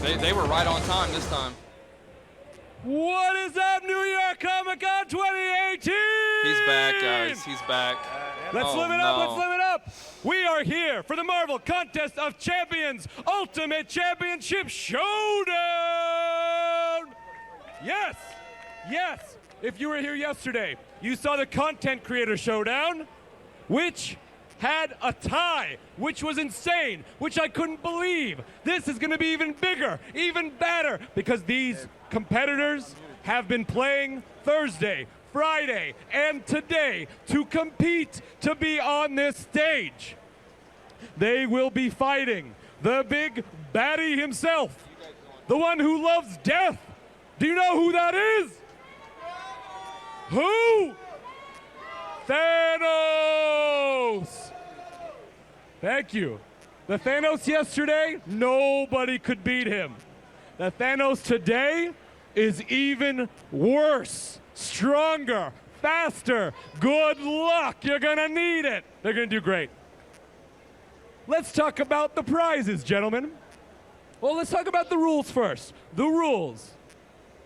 They were right on time this time. What is up, New York Comic-Con 2018? He's back, guys. He's back. Let's live it up. Let's live it up. We are here for the Marvel Contest of Champions Ultimate Championship Showdown. Yes. Yes. If you were here yesterday, you saw the Content Creator Showdown, which had a tie, which was insane, which I couldn't believe. This is going to be even bigger, even better, because these competitors have been playing Thursday, Friday, and today to compete to be on this stage. They will be fighting the big baddie himself, the one who loves death. Do you know who that is? Who? Thanos! Thank you. The Thanos yesterday, nobody could beat him. The Thanos today is even worse, stronger, faster. Good luck. You're going to need it. They're going to do great. Let's talk about the prizes, gentlemen. Well, let's talk about the rules first. The rules.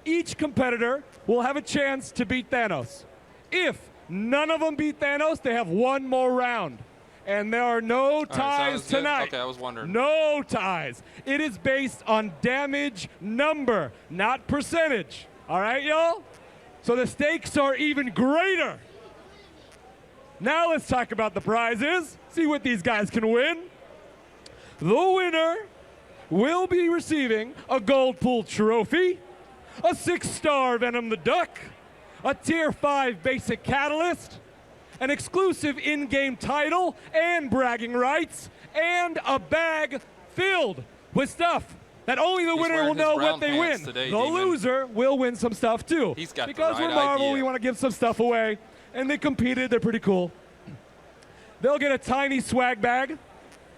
Each competitor will have a chance to beat Thanos. If none of them beat Thanos, they have one more round. And there are no ties tonight. Okay, I was wondering. No ties. It is based on damage number, not percentage. All right, y'all? So the stakes are even greater. Now let's talk about the prizes. See what these guys can win. The winner will be receiving a Gold Pool trophy, a 6-star Venom the Duck, a Tier 5 Basic Catalyst, an exclusive in-game title and bragging rights, and a bag filled with stuff that only the winner will know what they win. Today, the loser will win some stuff too. He's got because the right we're Marvel, idea. we want to give some stuff away, and they competed. They're pretty cool. They'll get a tiny swag bag,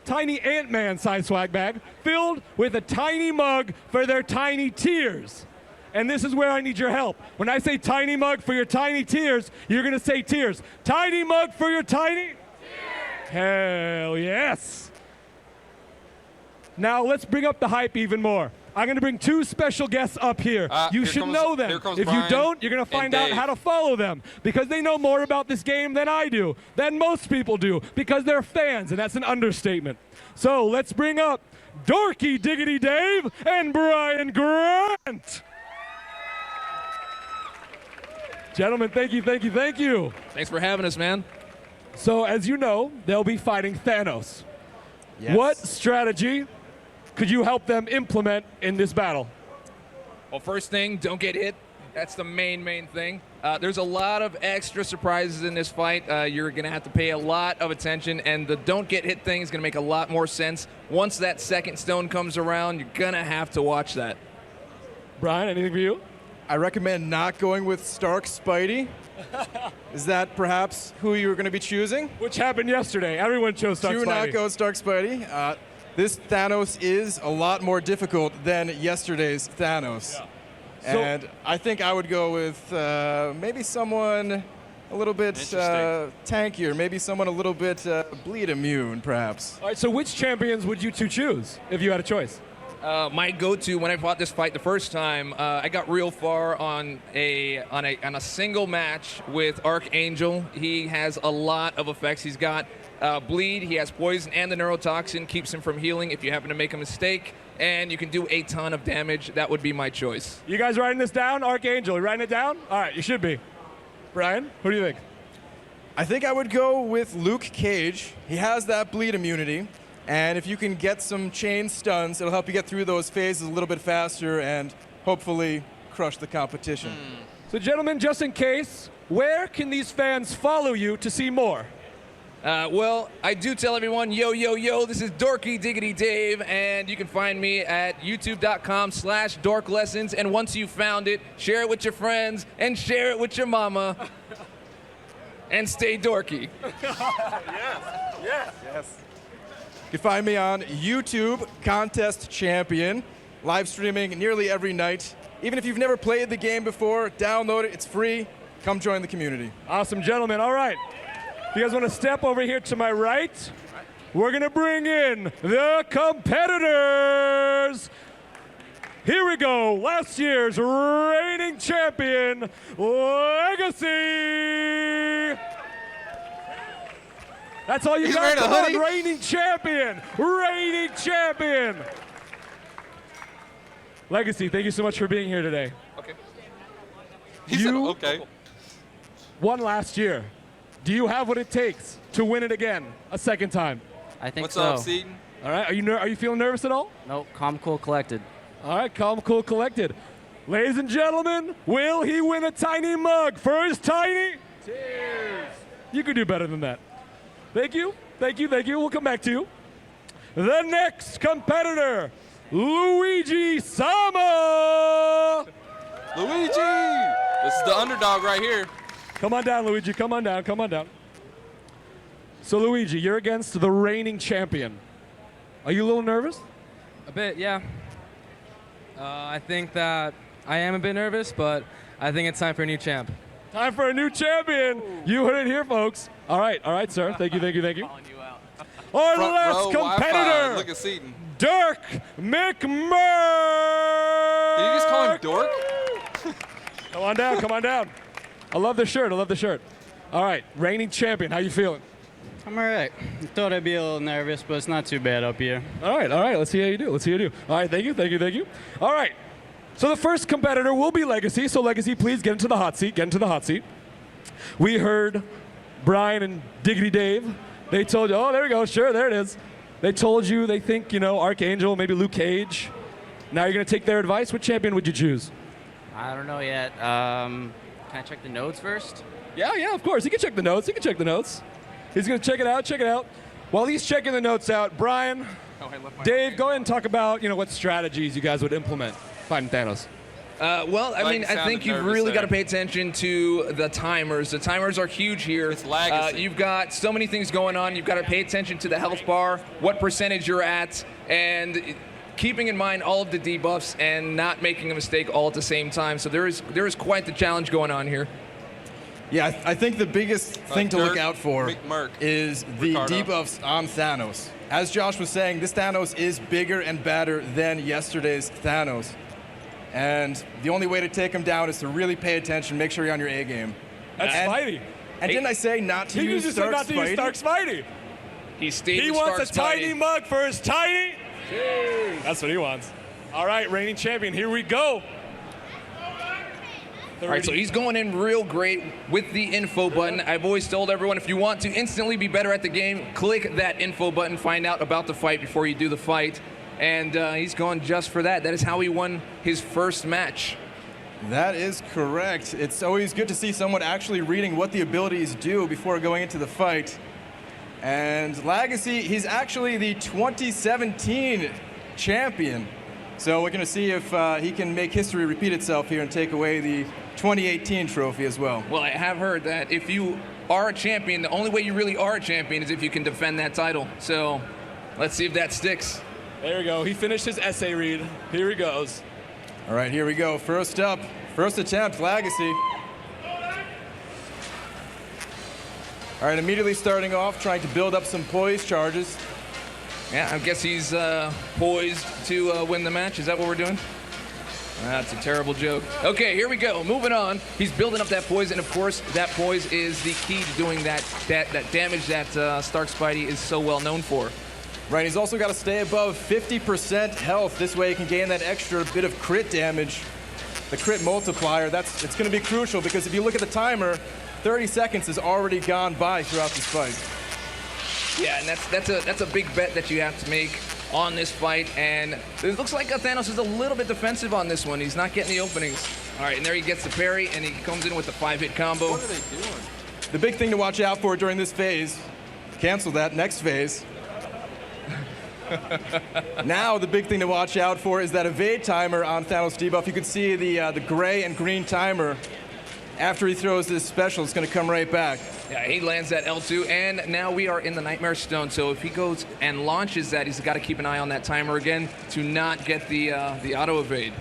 tiny Ant-Man size swag bag, filled with a tiny mug for their tiny tears. And this is where I need your help. When I say tiny mug for your tiny tears, you're going to say tears. Tiny mug for your tiny tears. Hell yes. Now let's bring up the hype even more. I'm going to bring 2 special guests up here. You should know them. If you don't, you're going to find out how to follow them, because they know more about this game than I do, than most people do, because they're fans, and that's an understatement. So let's bring up Dorky Diggity Dave and Brian Grant. Gentlemen, thank you, thank you, thank you. Thanks for having us, man. So, as you know, they'll be fighting Thanos. Yes. What strategy could you help them implement in this battle? Well, first thing, don't get hit. That's the main thing. There's a lot of extra surprises in this fight. You're going to have to pay a lot of attention, and the don't get hit thing is going to make a lot more sense. Once that second stone comes around, you're going to have to watch that. Brian, anything for you? I recommend not going with Stark Spidey. Is that perhaps who you were going to be choosing? Which happened yesterday. Everyone chose Stark Spidey. Do not go Stark Spidey. This Thanos is a lot more difficult than yesterday's Thanos. Yeah. And I think I would go with maybe someone a little bit tankier, maybe someone a little bit bleed immune, perhaps. All right, so which champions would you 2 choose if you had a choice? My go-to when I fought this fight the first time, I got real far on a single match with Archangel. He has a lot of effects. He's got bleed, he has poison, and the neurotoxin keeps him from healing if you happen to make a mistake. And you can do a ton of damage. That would be my choice. You guys writing this down? Archangel, you writing it down? All right, you should be. Brian, who do you think? I think I would go with Luke Cage. He has that bleed immunity. And if you can get some chain stuns, it'll help you get through those phases a little bit faster and hopefully crush the competition. So gentlemen, just in case, where can these fans follow you to see more? Well, I do tell everyone, yo, this is Dorky Diggity Dave, and you can find me at youtube.com/dorklessons, and once you've found it, share it with your friends, and share it with your mama, and stay dorky. Yes. You can find me on YouTube, Contest Champion, live streaming nearly every night. Even if you've never played the game before, download it, it's free. Come join the community. Awesome, gentlemen. All right. If you guys want to step over here to my right, we're going to bring in the competitors. Here we go. Last year's reigning champion, LAGACY. That's all you He's got. wearing a Come on, hoodie? reigning champion. Reigning champion. LAGACY, thank you so much for being here today. Okay. He said, You- okay. Won last year. Do you have what it takes to win it again a second time? I think What's so. up, Seaton? All right. Are you feeling nervous at all? Nope, calm, cool, collected. All right, calm, cool, collected. Ladies and gentlemen, will he win a tiny mug for his tiny? Cheers. You could do better than that. Thank you, thank you, thank you. We'll come back to you. The next competitor, Luigi Sama. Luigi! This is the underdog right here. Come on down, Luigi. Come on down. Come on down. So, Luigi, you're against the reigning champion. Are you a little nervous? A bit, yeah. I think that I am a bit nervous, but I think it's time for a new champ. Time for a new champion. You heard it here, folks. All right, sir. Thank you, thank you, thank you. Our Front last row Wi-Fi. competitor, Look at Seaton. Dirk McMurk. Did you just call him Dork? Come on down, come on down. I love the shirt, I love the shirt. All right, reigning champion, how you feeling? I'm all right. Thought I'd be a little nervous, but it's not too bad up here. All right, let's see how you do, let's see how you do. All right, thank you, thank you, thank you. All right, so the first competitor will be LAGACY, so LAGACY, please get into the hot seat, get into the hot seat. We heard Brian and Diggity Dave, they told you, oh, there we go, sure, there it is. They told you they think, you know, Archangel, maybe Luke Cage. Now you're gonna take their advice, what champion would you choose? I don't know yet. Can I check the notes first? Yeah, of course, he can check the notes, He's gonna check it out. While he's checking the notes out, Brian, Dave, go ahead and talk about, you know, what strategies you guys would implement fighting Thanos. Well, I mean, I sounded think you've nervous really got to there. pay attention to the timers. The timers are huge here. It's LAGACY. You've got so many things going on. You've got to pay attention to the health bar, what percentage you're at, and keeping in mind all of the debuffs and not making a mistake all at the same time. So there is quite the challenge going on here. Yeah, I think the biggest thing to look Dirk out for McMurk. is the Ricardo. debuffs on Thanos. As Josh was saying, this Thanos is bigger and badder than yesterday's Thanos. And the only way to take him down is to really pay attention, make sure you're on your A game. That's And- Spidey. And didn't I say not to He use just said Stark not to use Spidey? Stark Spidey. He stayed He with wants Stark a tiny Spidey. mug for his tiny. That's what he wants. All right, reigning champion, here we go. All right, so he's going in real great with the info button. I've always told everyone, if you want to instantly be better at the game, click that info button, find out about the fight before you do the fight. And he's going just for that. That is how he won his first match. That is correct. It's always good to see someone actually reading what the abilities do before going into the fight. And LAGACY, he's actually the 2017 champion. So we're going to see if he can make history repeat itself here and take away the 2018 trophy as well. Well, I have heard that if you are a champion, the only way you really are a champion is if you can defend that title. So let's see if that sticks. There we go. He finished his essay read. Here he goes. All right, here we go. First up, first attempt, LAGACY. All right, immediately starting off, trying to build up some poise charges. Yeah, I guess he's poised to win the match. Is that what we're doing? That's a terrible joke. Okay, here we go. Moving on. He's building up that poise, and of course, that poise is the key to doing that damage that Stark Spidey is so well known for. Right, he's also got to stay above 50% health. This way he can gain that extra bit of crit damage. The crit multiplier, it's going to be crucial because if you look at the timer, 30 seconds has already gone by throughout this fight. Yeah, and that's a big bet that you have to make on this fight, and it looks like Thanos is a little bit defensive on this one. He's not getting the openings. All right, and there he gets the parry, and he comes in with the 5-hit combo. What are they doing? The big thing to watch out for during this phase, cancel that, next phase. Now the big thing to watch out for is that evade timer on Thanos debuff. You can see the gray and green timer. After he throws this special, it's going to come right back. Yeah, he lands that L2, and now we are in the Nightmare Stone. So if he goes and launches that, he's got to keep an eye on that timer again to not get the auto evade.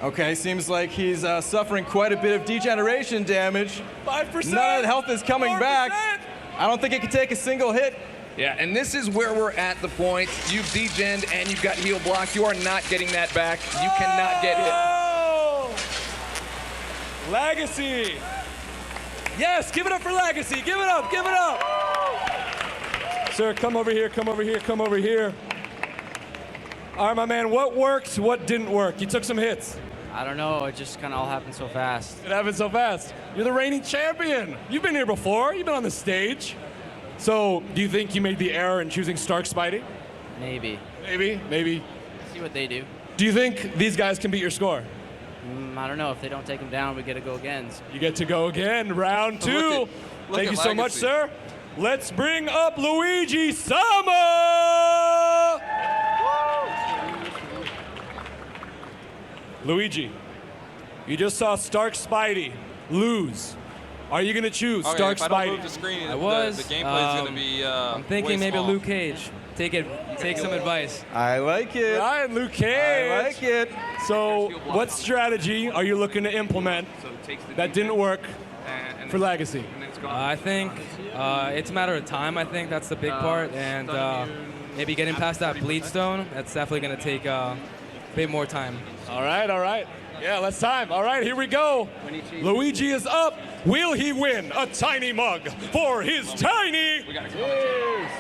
Okay, seems like he's suffering quite a bit of degeneration damage. 5%. None of the health is coming 4%. back. I don't think he can take a single hit. Yeah, and this is where we're at the point. You've degened and you've got heel block. You are not getting that back. You cannot get hit. Oh! LAGACY. Yes, give it up for LAGACY. Give it up, give it up. Sir, come over here, come over here, come over here. All right, my man, what worked, what didn't work? You took some hits. I don't know. It just kind of all happened so fast. It happened so fast. You're the reigning champion. You've been here before. You've been on the stage. So, do you think you made the error in choosing Stark Spidey? Maybe. Maybe, maybe. See what they do. Do you think these guys can beat your score? I don't know. If they don't take him down, we get to go again. You get to go again, round two. Look Thank at you so much, LAGACY. sir. Let's bring up Luigi Sama! Luigi, you just saw Stark Spidey lose. Are you going to choose Okay, Stark if I don't Spidey? move the screen, I was. the gameplay is going to be I'm thinking way maybe small. Luke Cage. Take some advice. I like it. Ryan, Luke Cage. I like it. So, what strategy are you looking to implement that didn't work for LAGACY? I think it's a matter of time. I think that's the big part, and maybe getting past that bleed stone. That's definitely going to take a bit more time. All right, all right. Yeah, less time. All right, here we go. Luigi is up. Will he win a tiny mug for his tiny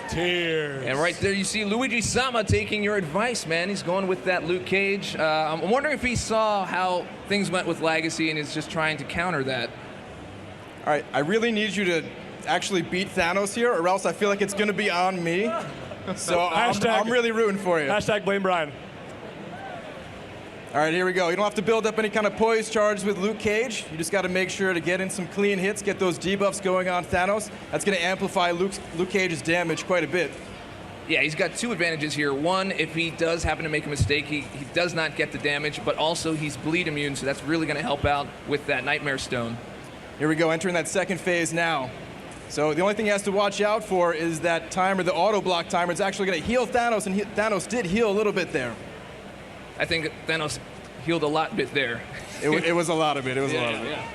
tears? And right there, you see Luigi Sama taking your advice, man. He's going with that Luke Cage. I'm wondering if he saw how things went with LAGACY and is just trying to counter that. All right, I really need you to actually beat Thanos here, or else I feel like it's going to be on me. So I'm really rooting for you. Hashtag blame Brian. All right, here we go. You don't have to build up any kind of poise charge with Luke Cage. You just got to make sure to get in some clean hits, get those debuffs going on Thanos. That's going to amplify Luke Cage's damage quite a bit. Yeah, he's got two advantages here. One, if he does happen to make a mistake, he does not get the damage, but also he's bleed immune, so that's really going to help out with that Nightmare Stone. Here we go, entering that second phase now. So the only thing he has to watch out for is that timer, the auto block timer. It's actually going to heal Thanos, and Thanos did heal a little bit there. I think Thanos healed a lot bit there. It was a lot of it. It was a lot of it. Yeah.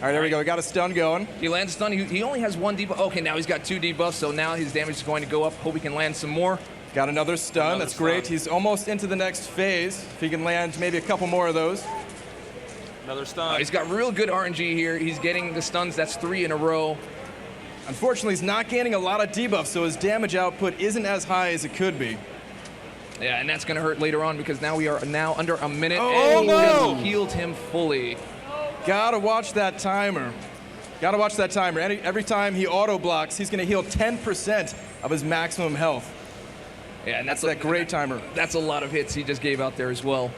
All right, there we go. We got a stun going. He lands a stun. He only has one debuff. Okay, now he's got two debuffs, so now his damage is going to go up. Hope he can land some more. Got another stun. Another That's great. stun. He's almost into the next phase. If he can land maybe a couple more of those. Another stun. He's got real good RNG here. He's getting the stuns. That's 3 in a row. Unfortunately, he's not gaining a lot of debuffs, so his damage output isn't as high as it could be. Yeah, and that's going to hurt later on because now we are now under a minute, Oh, and he no! just healed him fully. Gotta watch that timer. Gotta watch that timer. Every time he auto blocks, he's gonna heal 10% of his maximum health. Yeah, and That's that great timer. That's a lot of hits he just gave out there as well.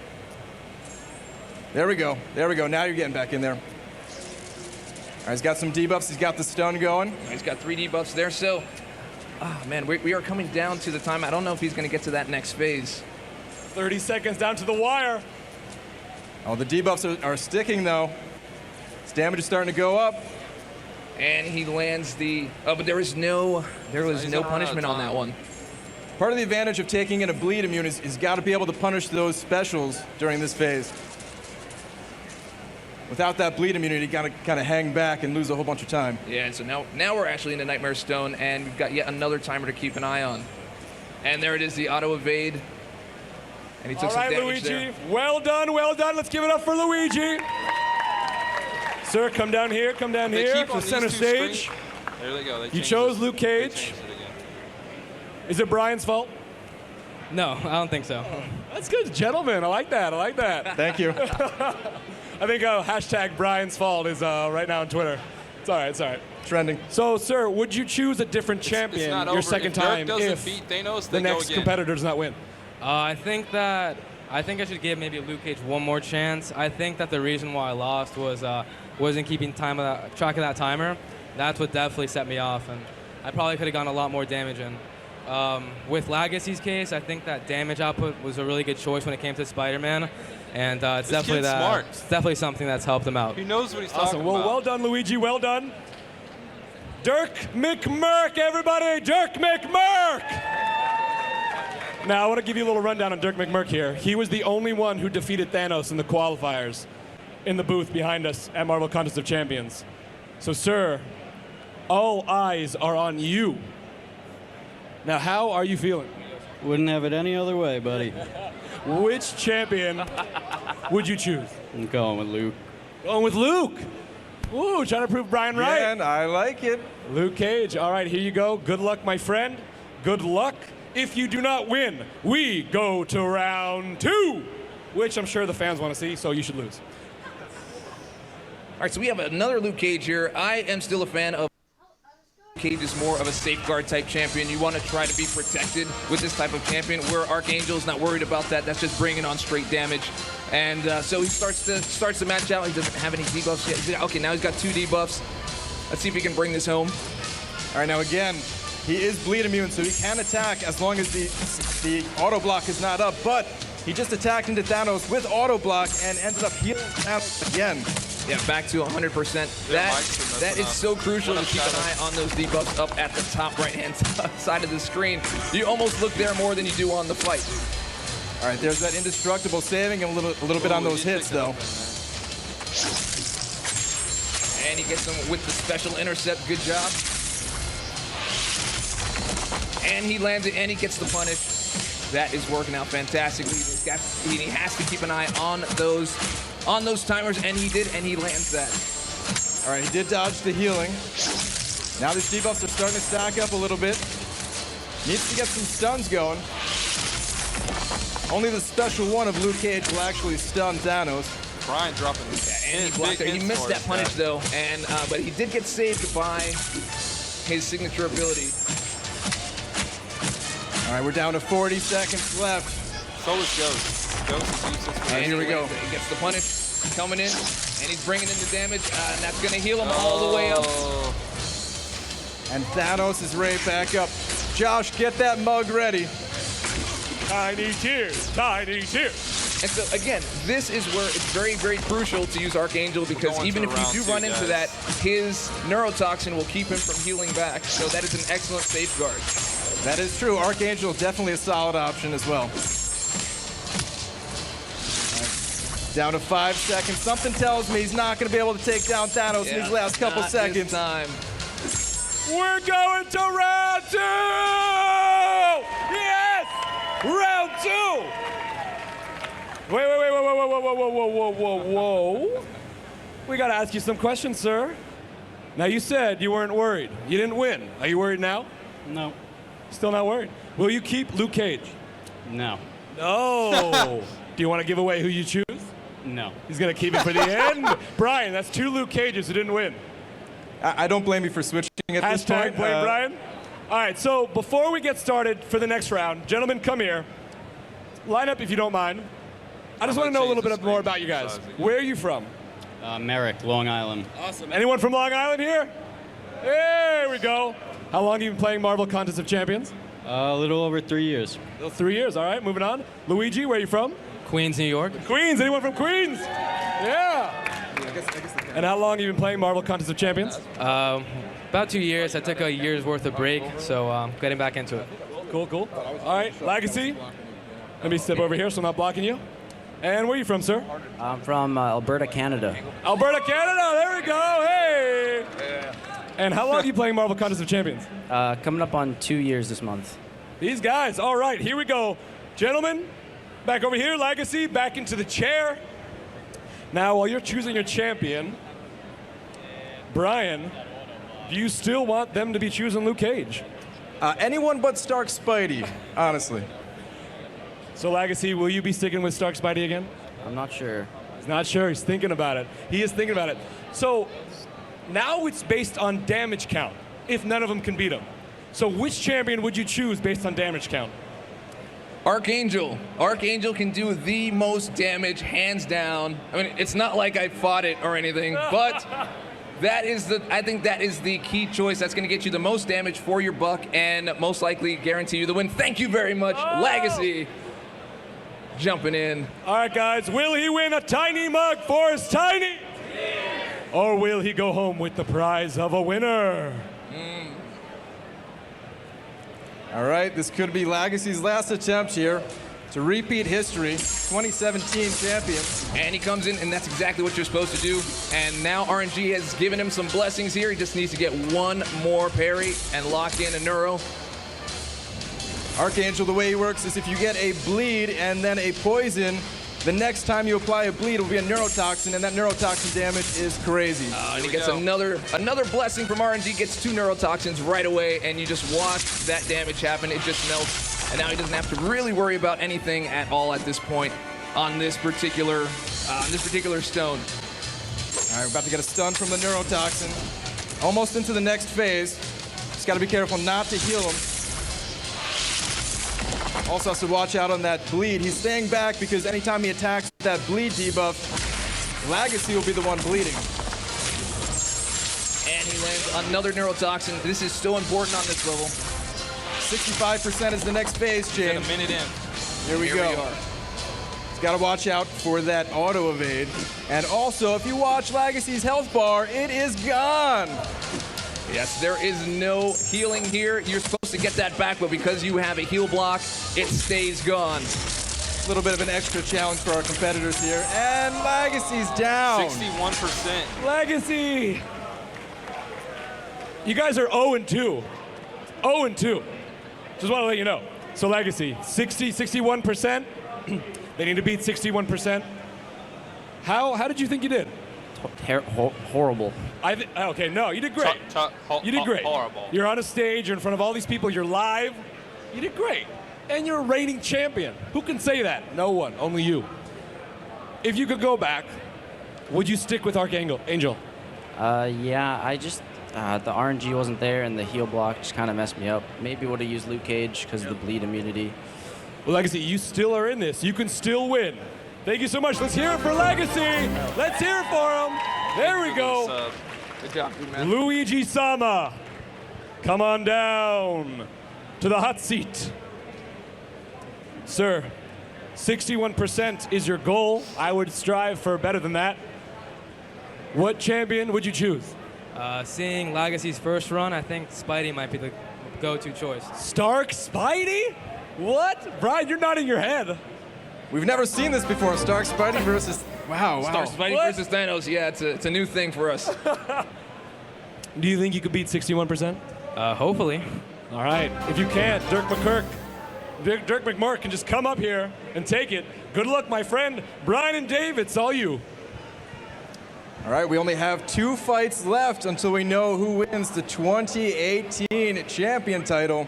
There we go. There we go. Now you're getting back in there. All right, he's got some debuffs. He's got the stun going. He's got 3 debuffs there, so... man, we are coming down to the time. I don't know if he's going to get to that next phase. 30 seconds down to the wire. Oh, the debuffs are sticking, though. His damage is starting to go up. And he lands the... Oh, but there was no punishment on that one. Part of the advantage of taking in a bleed immune is he's got to be able to punish those specials during this phase. Without that bleed immunity, you got to kind of hang back and lose a whole bunch of time. Yeah, and so now we're actually into Nightmare Stone, and we've got yet another timer to keep an eye on. And there it is, the auto evade. And he took All some right, damage Luigi. there. Well done, well done. Let's give it up for Luigi. Sir, come down here, come down They here keep to on the center these two stage. screens. There they go. They You changed chose it. Luke They Cage. changed it again. Is it Brian's fault? No, I don't think so. That's good, gentlemen. I like that. I like that. Thank you. I think hashtag Brian's fault is right now on Twitter. It's all right. It's all right. Trending. So, sir, would you choose a different champion It's not your over. second If Dirk time doesn't if beat Thanos, the they go next again. competitor does not win? I think I should give maybe Luke Cage one more chance. I think that the reason why I lost was wasn't keeping track of that timer. That's what definitely set me off, and I probably could have gotten a lot more damage in. With LAGACY's case, I think that damage output was a really good choice when it came to Spider-Man, and it's This kid's smart. it's definitely something that's helped him out. He knows what he's talking Awesome. Well, about. well done, Luigi. Well done. Dirk McMurk, everybody. Dirk McMurk. Now, I want to give you a little rundown on Dirk McMurk here. He was the only one who defeated Thanos in the qualifiers in the booth behind us at Marvel Contest of Champions. So, sir, all eyes are on you. Now, how are you feeling? Wouldn't have it any other way, buddy. Which champion would you choose? I'm going with Luke. Going with Luke. Ooh, trying to prove Brian right. Yeah, and I like it. Luke Cage. All right, here you go. Good luck, my friend. Good luck. If you do not win, we go to round 2, which I'm sure the fans want to see, so you should lose. All right, so we have another Luke Cage here. I am still a fan of Cage is more of a safeguard type champion. You want to try to be protected with this type of champion, where Archangel's not worried about that. That's just bringing on straight damage. And so he starts the match out. He doesn't have any debuffs yet. Okay, now he's got 2 debuffs. Let's see if he can bring this home. All right, now again, he is bleed immune, so he can attack as long as the auto block is not up. But he just attacked into Thanos with auto block and ended up healing Thanos again. Yeah, back to 100%. That is so crucial to keep an eye on those debuffs up at the top right-hand side of the screen. You almost look there more than you do on the fight. All right, there's that indestructible saving a little bit on those hits, though. And he gets them with the special intercept. Good job. And he lands it, and he gets the punish. That is working out fantastically. He has to keep an eye on those timers, and he did, and he lands that. All right, he did dodge the healing. Now these debuffs are starting to stack up a little bit. Needs to get some stuns going. Only the special one of Luke Cage will actually stun Thanos. Brian dropping and he blocked there. He missed that punish though, and but he did get saved by his signature ability. All right, we're down to 40 seconds left. So is Ghost. Ghost is useless. And here we go. He gets the punish coming in, and he's bringing in the damage, and that's going to heal him all the way up. And Thanos is right back up. Josh, get that mug ready. Tiny tears, tiny tears. And so, again, this is where it's very, very crucial to use Archangel, because even if you do run into that, his neurotoxin will keep him from healing back. So that is an excellent safeguard. That is true. Archangel definitely a solid option as well. Right. Down to 5 seconds. Something tells me he's not going to be able to take down Thanos in these last couple seconds. This time. We're going to round 2! Yes! Round 2! Whoa. We got to ask you some questions, sir. Now, you said you weren't worried. You didn't win. Are you worried now? No. Still not worried. Will you keep Luke Cage? No. No. Do you want to give away who you choose? No. He's going to keep it for the end. Brian, that's 2 Luke Cages who didn't win. I don't blame you for switching at this point. Hashtag blame Brian. All right, so before we get started for the next round, gentlemen, come here. Line up if you don't mind. I just want to know a little bit more about you guys. Where are you from? Merrick, Long Island. Awesome. Anyone from Long Island here? There we go. How long have you been playing Marvel Contest of Champions? A little over 3 years. 3 years, all right, moving on. Luigi, where are you from? Queens, New York. Queens, anyone from Queens? Yeah. And how long have you been playing Marvel Contest of Champions? About 2 years. I took a year's worth of break, so getting back into it. Cool. All right, Legacy. Let me step over here so I'm not blocking you. And where are you from, sir? I'm from Alberta, Canada. Alberta, Canada, there we go, hey! And how long are you playing Marvel Contest of Champions? Coming up on 2 years this month. These guys, all right, here we go. Gentlemen, back over here, Legacy, back into the chair. Now, while you're choosing your champion, Brian, do you still want them to be choosing Luke Cage? Anyone but Stark Spidey, honestly. So, Legacy, will you be sticking with Stark Spidey again? I'm not sure. He's not sure. He's thinking about it. He is thinking about it. So, now it's based on damage count, if none of them can beat him. So, which champion would you choose based on damage count? Archangel. Archangel can do the most damage, hands down. I mean, it's not like I fought it or anything, but I think that is the key choice. That's going to get you the most damage for your buck and most likely guarantee you the win. Thank you very much, Legacy. Jumping in. All right, guys, will he win a tiny mug for his tiny? Or will he go home with the prize of a winner? All right, this could be Legacy's last attempt here to repeat history, 2017 champion. And he comes in, and that's exactly what you're supposed to do. And now RNG has given him some blessings here. He just needs to get one more parry and lock in a neuro. Archangel, the way he works is if you get a bleed and then a poison, the next time you apply a bleed, it will be a neurotoxin, and that neurotoxin damage is crazy. And he gets another blessing from RNG, gets 2 neurotoxins right away, and you just watch that damage happen. It just melts, and now he doesn't have to really worry about anything at all at this point on this particular stone. All right, we're about to get a stun from the neurotoxin. Almost into the next phase. Just got to be careful not to heal him. Also has to watch out on that bleed. He's staying back because anytime he attacks with that bleed debuff, LAGACY will be the one bleeding. And he lands another neurotoxin. This is so important on this level. 65% is the next phase, James. And a minute in. Here we go. He's got to watch out for that auto evade. And also, if you watch LAGACY's health bar, it is gone. Yes, there is no healing here. You're supposed to get that back, but because you have a heal block, it stays gone. A little bit of an extra challenge for our competitors here. And LAGACY's down. 61%. LAGACY! You guys are 0-2. 0-2. Just want to let you know. So LAGACY, 61%. They need to beat 61%. How did you think you did? Horrible. Okay, no, you did great. You did great. Horrible. You're on a stage, you're in front of all these people, you're live. You did great. And you're a reigning champion. Who can say that? No one, only you. If you could go back, would you stick with Archangel? Angel? Yeah, I just, the RNG wasn't there and the heal block just kind of messed me up. Maybe would have used Luke Cage because of the bleed immunity. Well, LAGACY, you still are in this. You can still win. Thank you so much. Let's hear it for LAGACY. Let's hear it for him. There we go. Good job, man. Luigi Sama, come on down to the hot seat. Sir, 61% is your goal. I would strive for better than that. What champion would you choose? Seeing LAGACY's first run, I think Spidey might be the go-to choice. Stark Spidey? What? Brian, you're nodding your head. We've never seen this before. Stark Spidey versus... Wow. Stark Spidey What? versus Thanos. Yeah, it's a new thing for us. Do you think you could beat 61%? Hopefully. All right. If you can't, Dirk McMurk can just come up here and take it. Good luck, my friend. Brian and Dave, it's all you. All right, we only have 2 fights left until we know who wins the 2018 champion title.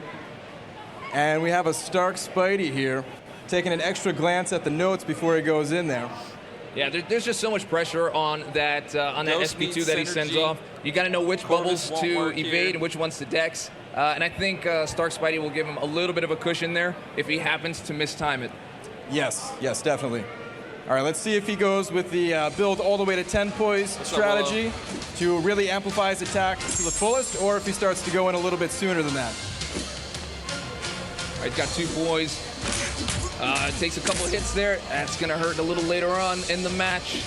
And we have a Stark Spidey here, taking an extra glance at the notes before he goes in there. Yeah, there's just so much pressure on that SP2 that he sends synergy. off. You got to know which Corvus bubbles won't to work evade here. and which ones to dex. And I think Stark Spidey will give him a little bit of a cushion there if he happens to mistime it. Yes, definitely. All right, let's see if he goes with the build all the way to 10 poise strategy to really amplify his attack to the fullest, or if he starts to go in a little bit sooner than that. All right, he's got 2 boys. Takes a couple hits there. That's going to hurt a little later on in the match.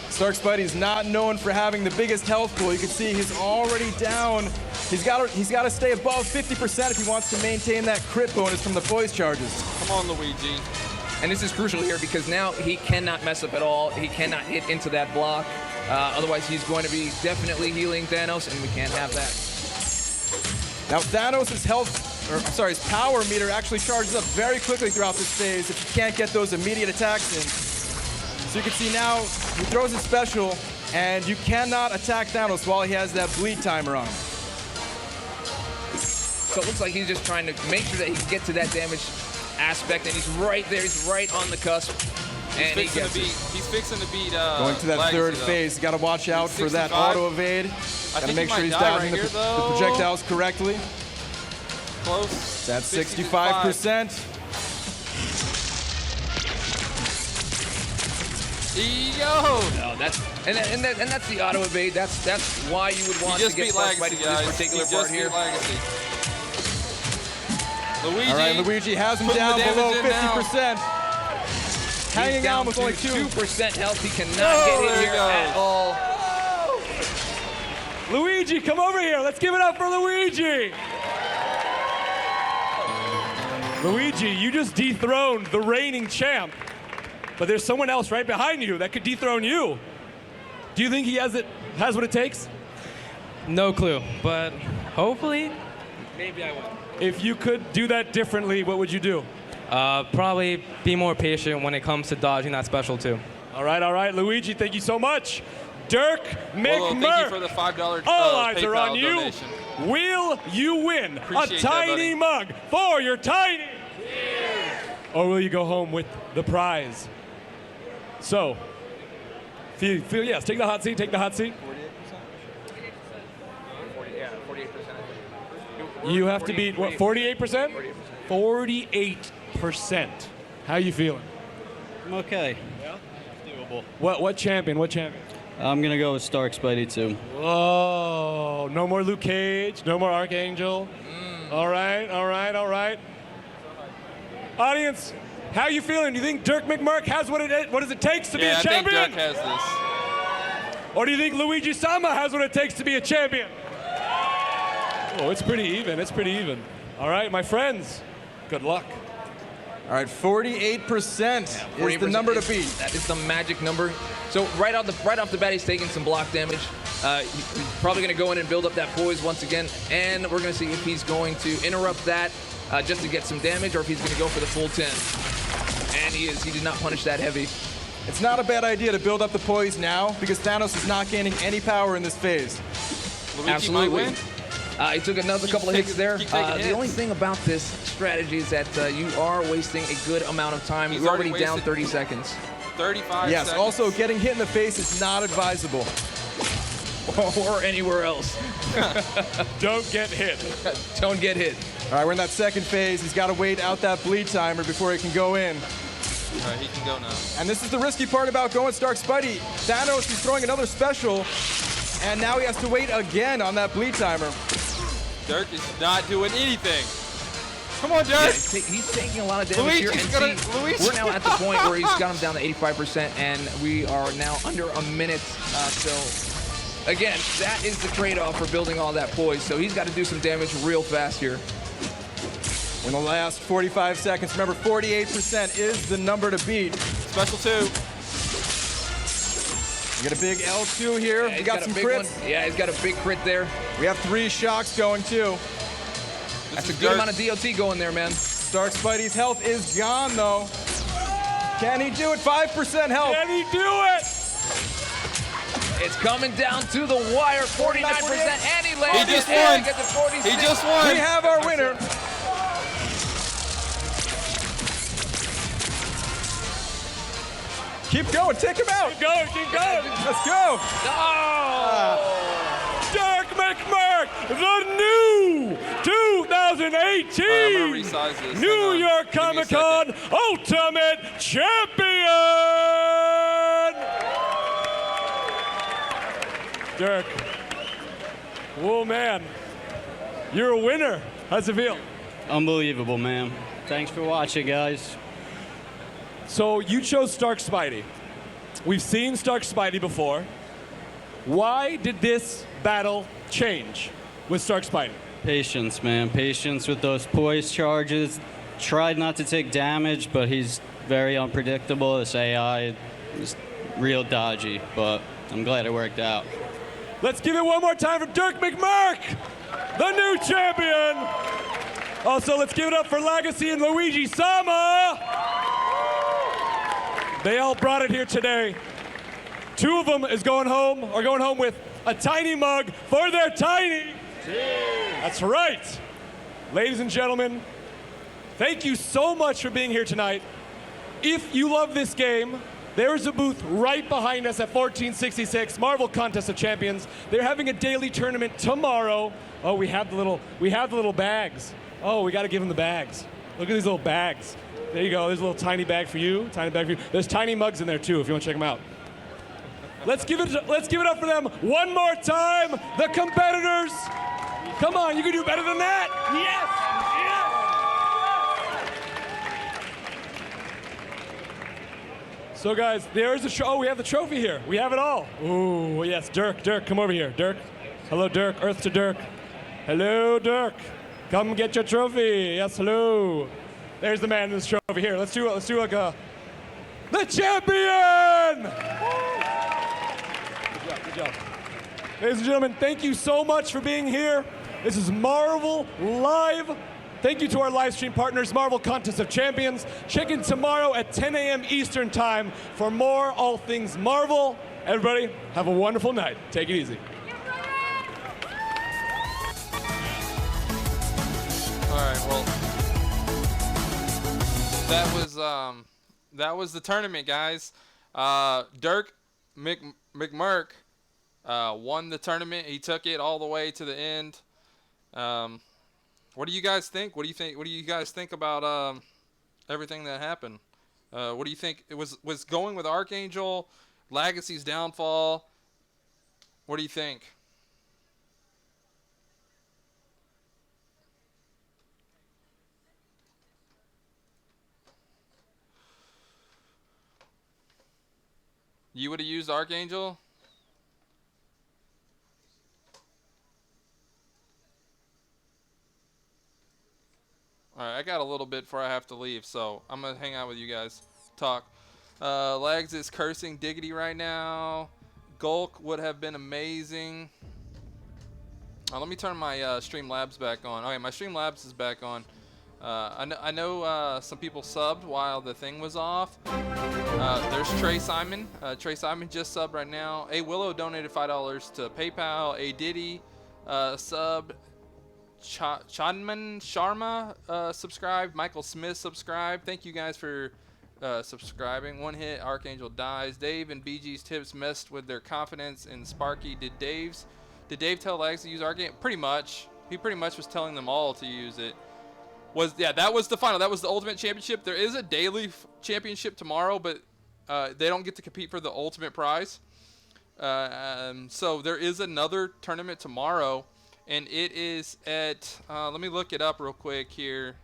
Stark Spidey's not known for having the biggest health pool. You can see he's already down. He's got to stay above 50% if he wants to maintain that crit bonus from the poise charges. Come on, Luigi. And this is crucial here because now he cannot mess up at all. He cannot hit into that block. Otherwise, he's going to be definitely healing Thanos, and we can't have that. Now Thanos' his power meter actually charges up very quickly throughout this phase if you can't get those immediate attacks in. So you can see now he throws his special, and you cannot attack Thanos while he has that bleed timer on him. So it looks like he's just trying to make sure that he can get to that damage aspect, and he's right there. He's right on the cusp. And he gets it. He's fixing to beat Going to that LAGACY, third though. phase, got to watch out for that 65. auto evade. Got to think make he sure might he's die dodging right the here, though. projectiles correctly. Close. That's 65%. Yo! No, that's the auto evade. That's why you would want He just to get beat Stark LAGACY, Spidey for guys. this particular He part just here. beat LAGACY. Luigi. All right, Luigi has him Putting down the below damage in now. 50%. Hanging He's down on with to only 2%. health. He cannot Oh, get there hit he here goes. at all. Luigi, come over here. Let's give it up for Luigi. Luigi, you just dethroned the reigning champ. But there's someone else right behind you that could dethrone you. Do you think he has what it takes? No clue, but hopefully, maybe I will. If you could do that differently, what would you do? Probably be more patient when it comes to dodging that special too. All right, Luigi, thank you so much. Dirk Well, thank you McMurk, for the $5 all eyes are on PayPal you. donation. Will you win Appreciate a that, tiny buddy. mug for your tiny? Or will you go home with the prize? So, yes, take the hot seat, take the hot seat. 48%. You have to beat, what, 48%? 48%. How you feeling? I'm okay. What champion? I'm going to go with Stark Spidey too. Oh, no more Luke Cage, no more Archangel. All right. Audience, how you feeling? Do you think Dirk McMurk has what does it takes to be a champion? I think Dirk has this. Or do you think Luigi Sama has what it takes to be a champion? Oh, it's pretty even. All right, my friends, good luck. All right, 48% is the number to beat. That is the magic number. So right off the bat, he's taking some block damage. He's probably going to go in and build up that poise once again, and we're going to see if he's going to interrupt that just to get some damage, or if he's going to go for the full 10. And he is. He did not punish that heavy. It's not a bad idea to build up the poise now because Thanos is not gaining any power in this phase. Luigi Absolutely. might win. He took another couple of hits there. keep taking The hits. only thing about this strategy is that you are wasting a good amount of time. He's You're already already down wasted 30 seconds. 35 Yes, seconds. also getting hit in the face is not advisable. Or anywhere else. Don't get hit. Don't get hit. All right, we're in that second phase. He's got to wait out that bleed timer before he can go in. All right, he can go now. And this is the risky part about going Stark Spidey. Thanos is throwing another special, and now he has to wait again on that bleed timer. Dirk is not doing anything. Come on, Yeah, Dirk. he's taking a lot of damage here. And Luigi's Luigi. we're now at the point where he's got him down to 85%, and we are now under a minute. So, again, that is the trade-off for building all that poise. So he's got to do some damage real fast here. In the last 45 seconds, remember 48% is the number to beat. Special 2. We got a big L2 here. Yeah, We got some a big crits. one. Yeah, he's got a big crit there. We have 3 shocks going too. That's a is good Dirk. amount of DOT going there, man. Stark Spidey's health is gone though. Can he do it? 5% health. Can he do it? It's coming down to the wire, 49%, and he lands. He just it, and won. he gets to 46. He just won. We have our winner. Keep going, take him out. Keep going. Let's go. Dirk McMurk, the new 2018 I'm gonna resize this. New Hang on. York Give me a Comic-Con Ultimate Champion! Dirk, whoa man, you're a winner. How's it feel? Unbelievable, man. Thanks for watching, guys. So you chose Stark Spidey. We've seen Stark Spidey before. Why did this battle change with Stark Spidey? Patience, man. Patience with those poise charges. Tried not to take damage, but he's very unpredictable. This AI is real dodgy, but I'm glad it worked out. Let's give it one more time for Dirk McMurk, the new champion. Also, let's give it up for LAGACY and Luigi Sama. They all brought it here today. 2 of them are going home with a tiny mug for their tiny. That's right. Ladies and gentlemen, thank you so much for being here tonight. If you love this game, there's a booth right behind us at 1466, Marvel Contest of Champions. They're having a daily tournament tomorrow. Oh, we have the little bags. Oh, we got to give them the bags. Look at these little bags. There you go. There's a little tiny bag for you. Tiny bag for you. There's tiny mugs in there too, if you want to check them out. Let's give it up for them one more time. The competitors. Come on, you can do better than that. Yes. So guys, there's a show. Oh, we have the trophy here. We have it all. Ooh, yes, Dirk, come over here. Dirk. Hello, Dirk. Earth to Dirk. Hello, Dirk. Come get your trophy. Yes, hello. There's the man in this trophy. Here, let's do like a the champion. Good job. Ladies and gentlemen, thank you so much for being here. This is Marvel Live Thank you to our live stream partners, Marvel Contest of Champions. Check in tomorrow at 10 a.m. Eastern Time for more all things Marvel. Everybody, have a wonderful night. Take it easy. All right, well, that was the tournament, guys. Dirk McMurk won the tournament. He took it all the way to the end. What do you guys think? What do you guys think about everything that happened? What do you think? It was going with Archangel, Legacy's downfall. What do you think? You would have used Archangel? Alright, I got a little bit before I have to leave, so I'm going to hang out with you guys. Talk. Legs is cursing Diggity right now. Gulk would have been amazing. Let me turn my Streamlabs back on. Okay, my Streamlabs is back on. I know some people subbed while the thing was off. There's Trey Simon. Trey Simon just subbed right now. A Willow donated $5 to PayPal. A Diddy subbed. Chanman Sharma subscribed. Michael Smith subscribed. Thank you guys for subscribing. One hit, Archangel dies. Dave and BG's tips messed with their confidence in Sparky. Did Dave tell Legs to use Archangel? Pretty much. He pretty much was telling them all to use it. That was the final. That was the Ultimate Championship. There is a daily championship tomorrow, but they don't get to compete for the ultimate prize. So there is another tournament tomorrow, and it is at, let me look it up real quick here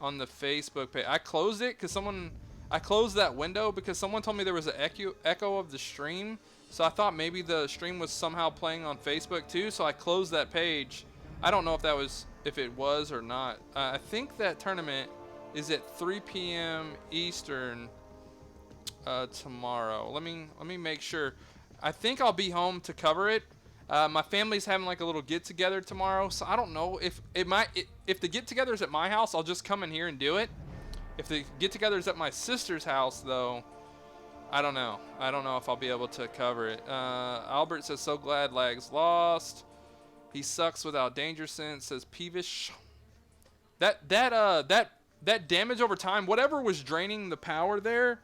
on the Facebook page. I closed it because I closed that window because someone told me there was an echo of the stream. So I thought maybe the stream was somehow playing on Facebook too. So I closed that page. I don't know if it was or not. I think that tournament is at 3 p.m. Eastern tomorrow. Let me make sure. I think I'll be home to cover it. My family's having like a little get together tomorrow, so I don't know if if the get together is at my house, I'll just come in here and do it. If the get together is at my sister's house, though, I don't know. I don't know if I'll be able to cover it. Albert says, so glad Lags lost. He sucks without danger sense, says Peevish. That damage over time, whatever was draining the power there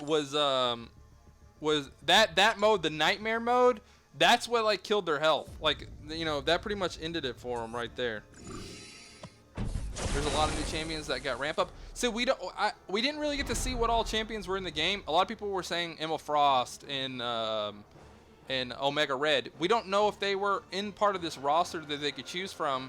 was that mode, the nightmare mode. That's what like killed their health. Like, you know, that pretty much ended it for them right there. There's a lot of new champions that got ramp up. So we didn't really get to see what all champions were in the game. A lot of people were saying Emma Frost and Omega Red. We don't know if they were in part of this roster that they could choose from.